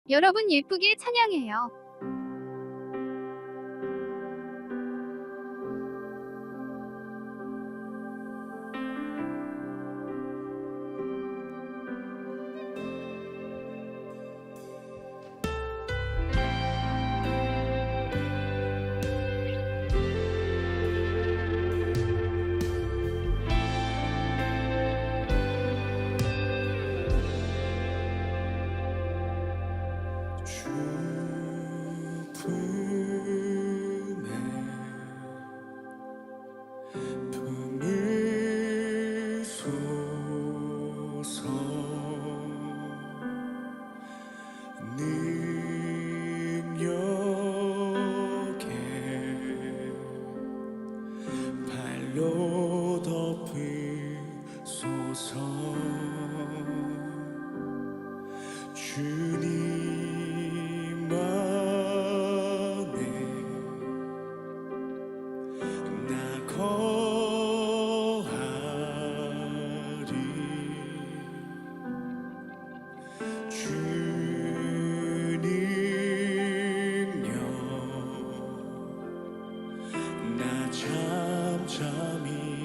여러분 예쁘게 찬양해요. 발로 덮으소서. 주님만에 나 거하리. 주님여 나 잠잠히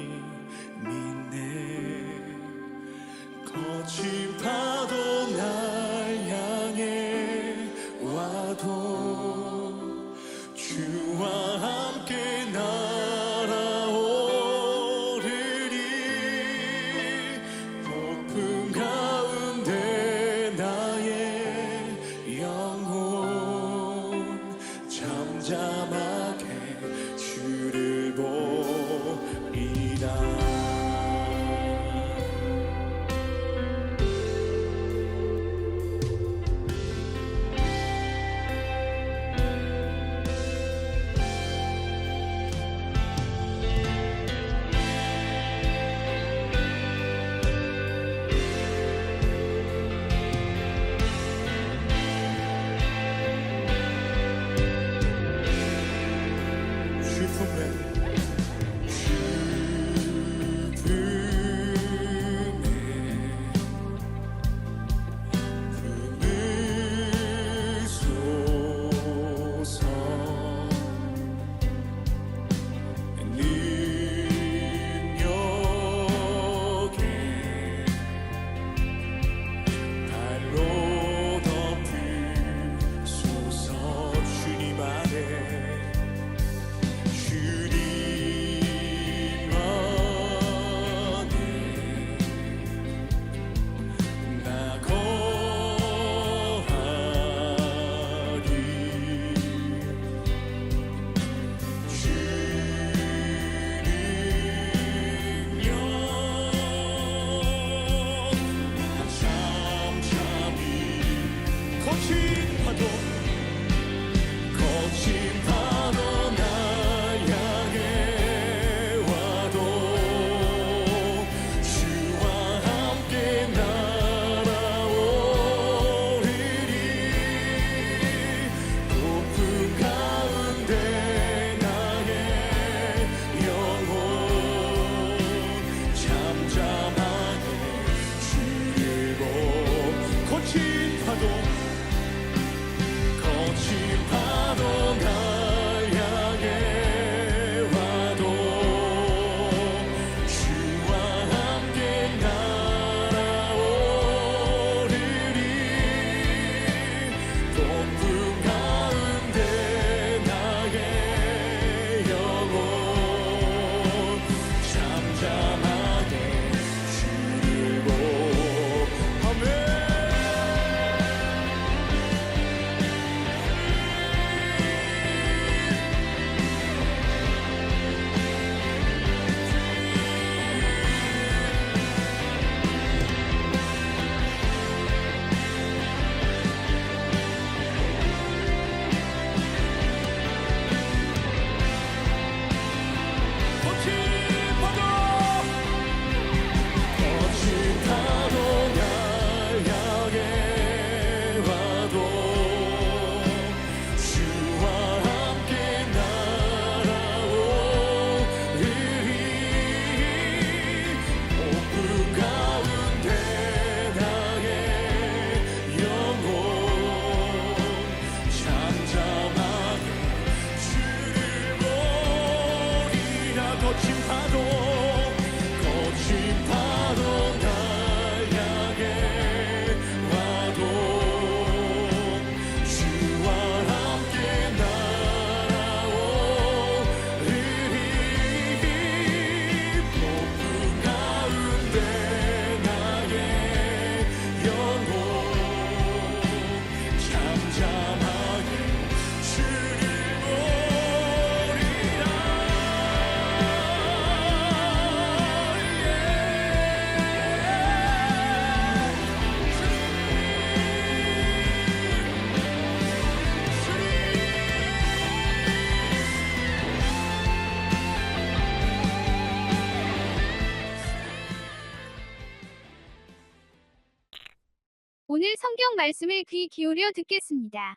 성경 말씀을 귀 기울여 듣겠습니다.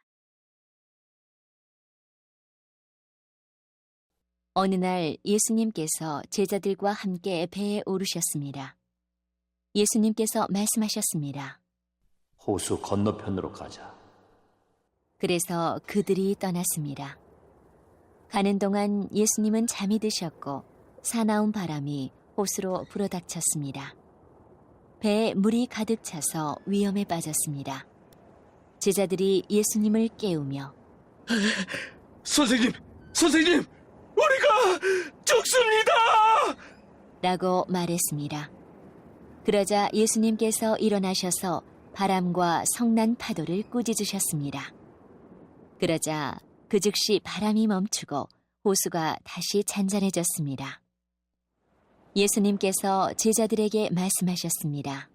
어느 날 예수님께서 제자들과 함께 배에 오르셨습니다. 예수님께서 말씀하셨습니다. 호수 건너편으로 가자. 그래서 그들이 떠났습니다. 가는 동안 예수님은 잠이 드셨고 사나운 바람이 호수로 불어닥쳤습니다. 배에 물이 가득 차서 위험에 빠졌습니다. 제자들이 예수님을 깨우며 선생님, 우리가 죽습니다! 라고 말했습니다. 그러자 예수님께서 일어나셔서 바람과 성난 파도를 꾸짖으셨습니다. 그러자 그 즉시 바람이 멈추고 호수가 다시 잔잔해졌습니다. 예수님께서 제자들에게 말씀하셨습니다.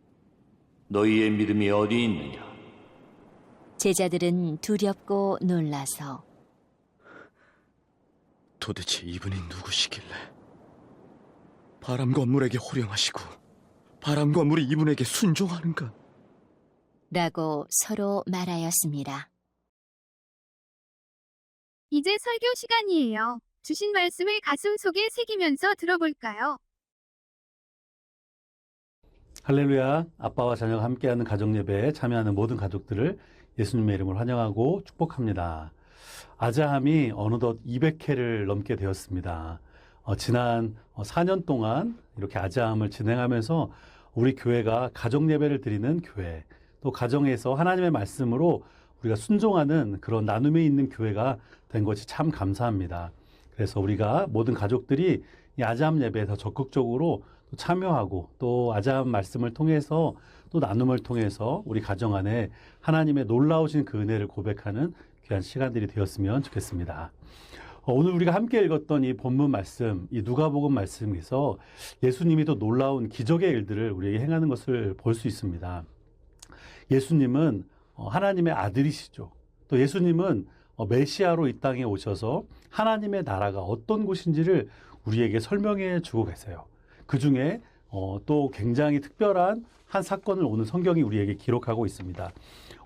너희의 믿음이 어디 있느냐? 제자들은 두렵고 놀라서 도대체 이분이 누구시길래 바람과 물에게 호령하시고 바람과 물이 이분에게 순종하는가? 라고 서로 말하였습니다. 이제 설교 시간이에요. 주신 말씀을 가슴 속에 새기면서 들어볼까요? 할렐루야. 아빠와 자녀가 함께하는 가정예배에 참여하는 모든 가족들을 예수님의 이름으로 환영하고 축복합니다. 아자함이 어느덧 200회를 넘게 되었습니다. 지난 4년 동안 이렇게 아자함을 진행하면서 우리 교회가 가정예배를 드리는 교회, 또 가정에서 하나님의 말씀으로 우리가 순종하는 그런 나눔에 있는 교회가 된 것이 참 감사합니다. 그래서 우리가 모든 가족들이 이 아자함 예배에 더 적극적으로 참여하고 또 아자함 말씀을 통해서 또 나눔을 통해서 우리 가정 안에 하나님의 놀라우신 그 은혜를 고백하는 귀한 시간들이 되었으면 좋겠습니다. 오늘 우리가 함께 읽었던 이 본문 말씀, 이 누가복음 말씀에서 예수님이 또 놀라운 기적의 일들을 우리에게 행하는 것을 볼 수 있습니다. 예수님은 하나님의 아들이시죠. 또 예수님은 메시아로 이 땅에 오셔서 하나님의 나라가 어떤 곳인지를 우리에게 설명해 주고 계세요. 그 중에 또 굉장히 특별한 한 사건을 오늘 성경이 우리에게 기록하고 있습니다.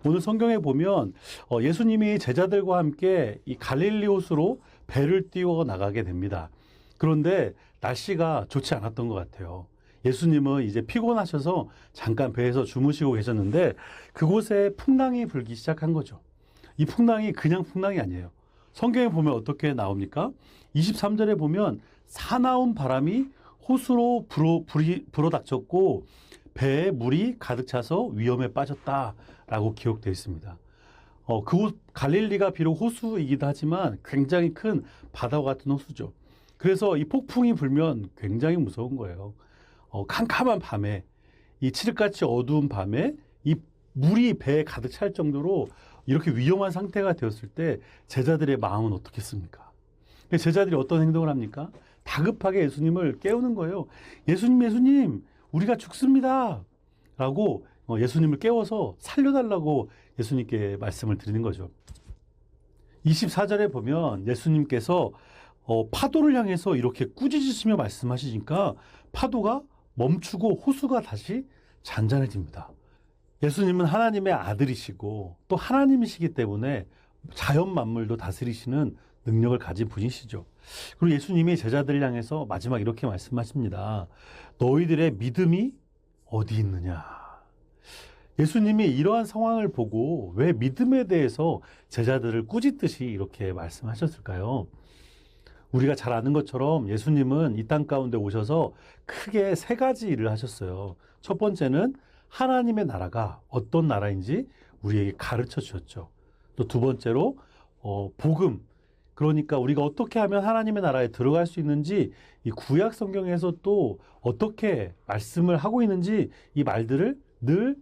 오늘 성경에 보면 예수님이 제자들과 함께 이 갈릴리 호수로 배를 띄워 나가게 됩니다. 그런데 날씨가 좋지 않았던 것 같아요. 예수님은 이제 피곤하셔서 잠깐 배에서 주무시고 계셨는데 그곳에 풍랑이 불기 시작한 거죠. 이 풍랑이 그냥 풍랑이 아니에요. 성경에 보면 어떻게 나옵니까? 23절에 보면 사나운 바람이 호수로 불어닥쳤고 배에 물이 가득 차서 위험에 빠졌다라고 기록되어 있습니다. 그곳 갈릴리가 비록 호수이기도 하지만 굉장히 큰 바다와 같은 호수죠. 그래서 이 폭풍이 불면 굉장히 무서운 거예요. 캄캄한 밤에, 이 칠흑같이 어두운 밤에 이 물이 배에 가득 찰 정도로 이렇게 위험한 상태가 되었을 때 제자들의 마음은 어떻겠습니까? 제자들이 어떤 행동을 합니까? 다급하게 예수님을 깨우는 거예요. 예수님, 우리가 죽습니다. 라고 예수님을 깨워서 살려달라고 예수님께 말씀을 드리는 거죠. 24절에 보면 예수님께서 파도를 향해서 이렇게 꾸짖으시며 말씀하시니까 파도가 멈추고 호수가 다시 잔잔해집니다. 예수님은 하나님의 아들이시고 또 하나님이시기 때문에 자연 만물도 다스리시는 능력을 가진 분이시죠. 그리고 예수님이 제자들을 향해서 마지막 이렇게 말씀하십니다. 너희들의 믿음이 어디 있느냐. 예수님이 이러한 상황을 보고 왜 믿음에 대해서 제자들을 꾸짖듯이 이렇게 말씀하셨을까요? 우리가 잘 아는 것처럼 예수님은 이 땅 가운데 오셔서 크게 세 가지 일을 하셨어요. 첫 번째는 하나님의 나라가 어떤 나라인지 우리에게 가르쳐 주셨죠. 또 두 번째로 복음, 그러니까 우리가 어떻게 하면 하나님의 나라에 들어갈 수 있는지 이 구약 성경에서 또 어떻게 말씀을 하고 있는지 이 말들을 늘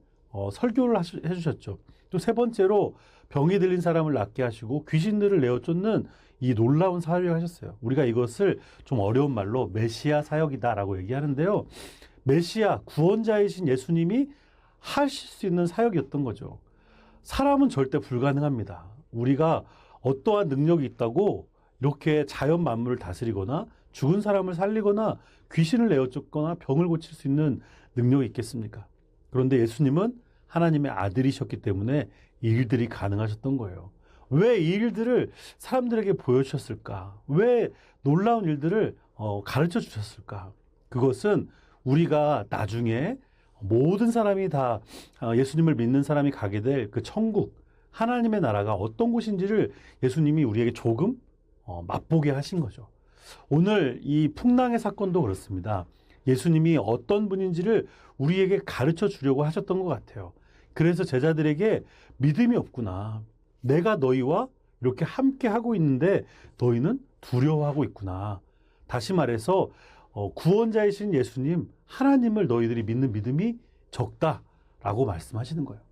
설교를 해주셨죠. 또 세 번째로 병이 들린 사람을 낫게 하시고 귀신들을 내어 쫓는 이 놀라운 사역을 하셨어요. 우리가 이것을 좀 어려운 말로 메시아 사역이다라고 얘기하는데요. 메시아, 구원자이신 예수님이 하실 수 있는 사역이었던 거죠. 사람은 절대 불가능합니다. 우리가 어떠한 능력이 있다고 이렇게 자연 만물을 다스리거나 죽은 사람을 살리거나 귀신을 내어 쫓거나 병을 고칠 수 있는 능력이 있겠습니까? 그런데 예수님은 하나님의 아들이셨기 때문에 이 일들이 가능하셨던 거예요. 왜 이 일들을 사람들에게 보여주셨을까? 왜 놀라운 일들을 가르쳐 주셨을까? 그것은 우리가 나중에 모든 사람이 다 예수님을 믿는 사람이 가게 될 그 천국, 하나님의 나라가 어떤 곳인지를 예수님이 우리에게 조금 맛보게 하신 거죠. 오늘 이 풍랑의 사건도 그렇습니다. 예수님이 어떤 분인지를 우리에게 가르쳐 주려고 하셨던 것 같아요. 그래서 제자들에게 믿음이 없구나. 내가 너희와 이렇게 함께 하고 있는데 너희는 두려워하고 있구나. 다시 말해서 구원자이신 예수님, 하나님을 너희들이 믿는 믿음이 적다라고 말씀하시는 거예요.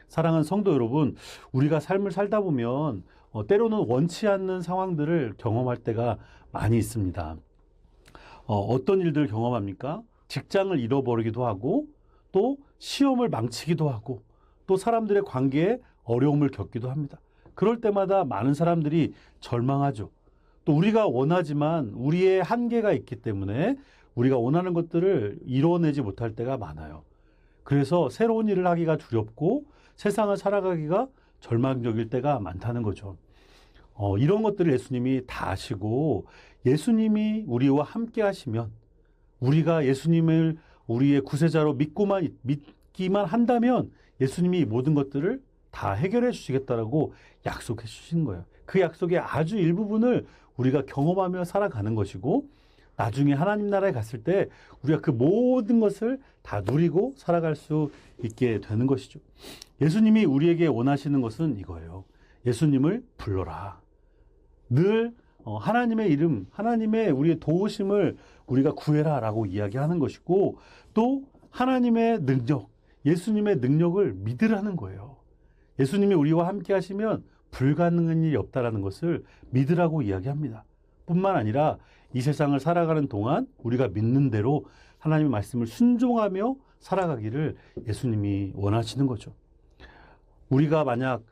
사랑하는 성도 여러분, 우리가 삶을 살다 보면 때로는 원치 않는 상황들을 경험할 때가 많이 있습니다. 어떤 일들을 경험합니까? 직장을 잃어버리기도 하고, 또 시험을 망치기도 하고, 또 사람들의 관계에 어려움을 겪기도 합니다. 그럴 때마다 많은 사람들이 절망하죠. 또 우리가 원하지만 우리의 한계가 있기 때문에 우리가 원하는 것들을 이뤄내지 못할 때가 많아요. 그래서 새로운 일을 하기가 두렵고 세상을 살아가기가 절망적일 때가 많다는 거죠. 이런 것들을 예수님이 다 아시고 예수님이 우리와 함께 하시면 우리가 예수님을 우리의 구세자로 믿기만 한다면 예수님이 이 모든 것들을 다 해결해 주시겠다라고 약속해 주시는 거예요. 그 약속의 아주 일부분을 우리가 경험하며 살아가는 것이고 나중에 하나님 나라에 갔을 때 우리가 그 모든 것을 다 누리고 살아갈 수 있게 되는 것이죠. 예수님이 우리에게 원하시는 것은 이거예요. 예수님을 불러라. 늘 하나님의 이름, 하나님의 우리의 도우심을 우리가 구해라라고 이야기하는 것이고 또 하나님의 능력, 예수님의 능력을 믿으라는 거예요. 예수님이 우리와 함께 하시면 불가능한 일이 없다라는 것을 믿으라고 이야기합니다. 뿐만 아니라 이 세상을 살아가는 동안 우리가 믿는 대로 하나님의 말씀을 순종하며 살아가기를 예수님이 원하시는 거죠. 우리가 만약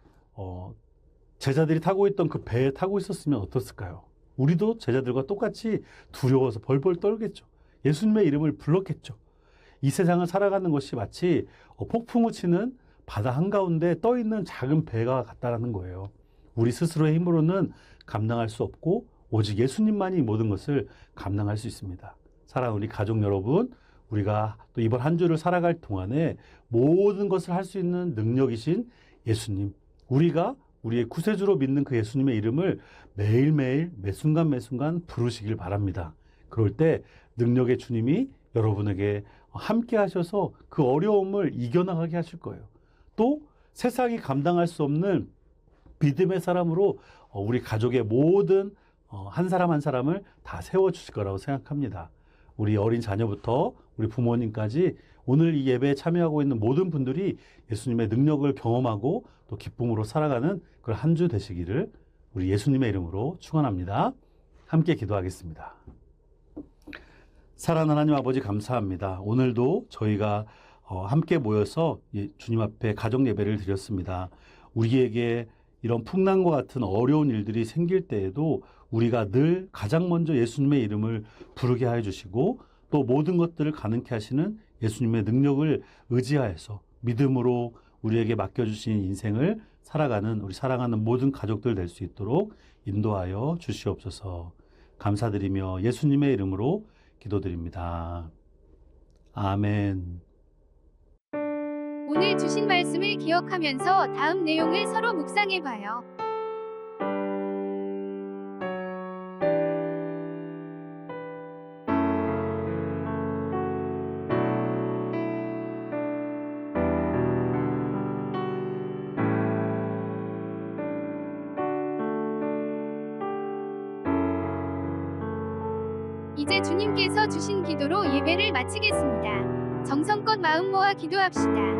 제자들이 타고 있던 그 배에 타고 있었으면 어떻을까요? 우리도 제자들과 똑같이 두려워서 벌벌 떨겠죠. 예수님의 이름을 불렀겠죠. 이 세상을 살아가는 것이 마치 폭풍우 치는 바다 한가운데 떠있는 작은 배가 같다라는 거예요. 우리 스스로의 힘으로는 감당할 수 없고 오직 예수님만이 모든 것을 감당할 수 있습니다. 사랑하는 우리 가족 여러분, 우리가 또 이번 한 주를 살아갈 동안에 모든 것을 할 수 있는 능력이신 예수님, 우리가 우리의 구세주로 믿는 그 예수님의 이름을 매일매일 매순간 매순간 부르시길 바랍니다. 그럴 때 능력의 주님이 여러분에게 함께 하셔서 그 어려움을 이겨나가게 하실 거예요. 또 세상이 감당할 수 없는 믿음의 사람으로 우리 가족의 모든 한 사람 한 사람을 다 세워주실 거라고 생각합니다. 우리 어린 자녀부터 우리 부모님까지 오늘 이 예배에 참여하고 있는 모든 분들이 예수님의 능력을 경험하고 또 기쁨으로 살아가는 그런 한 주 되시기를 우리 예수님의 이름으로 축원합니다. 함께 기도하겠습니다. 사랑하는 하나님 아버지 감사합니다. 오늘도 저희가 함께 모여서 주님 앞에 가정 예배를 드렸습니다. 우리에게 이런 풍랑과 같은 어려운 일들이 생길 때에도 우리가 늘 가장 먼저 예수님의 이름을 부르게 하여 주시고 또 모든 것들을 가능케 하시는 예수님의 능력을 의지하여서 믿음으로 우리에게 맡겨주신 인생을 살아가는 우리 사랑하는 모든 가족들 될 수 있도록 인도하여 주시옵소서. 감사드리며 예수님의 이름으로 기도드립니다. 아멘. 오늘 주신 말씀을 기억하면서 다음 내용을 서로 묵상해봐요. 이제 주님께서 주신 기도로 예배를 마치겠습니다. 정성껏 마음 모아 기도합시다.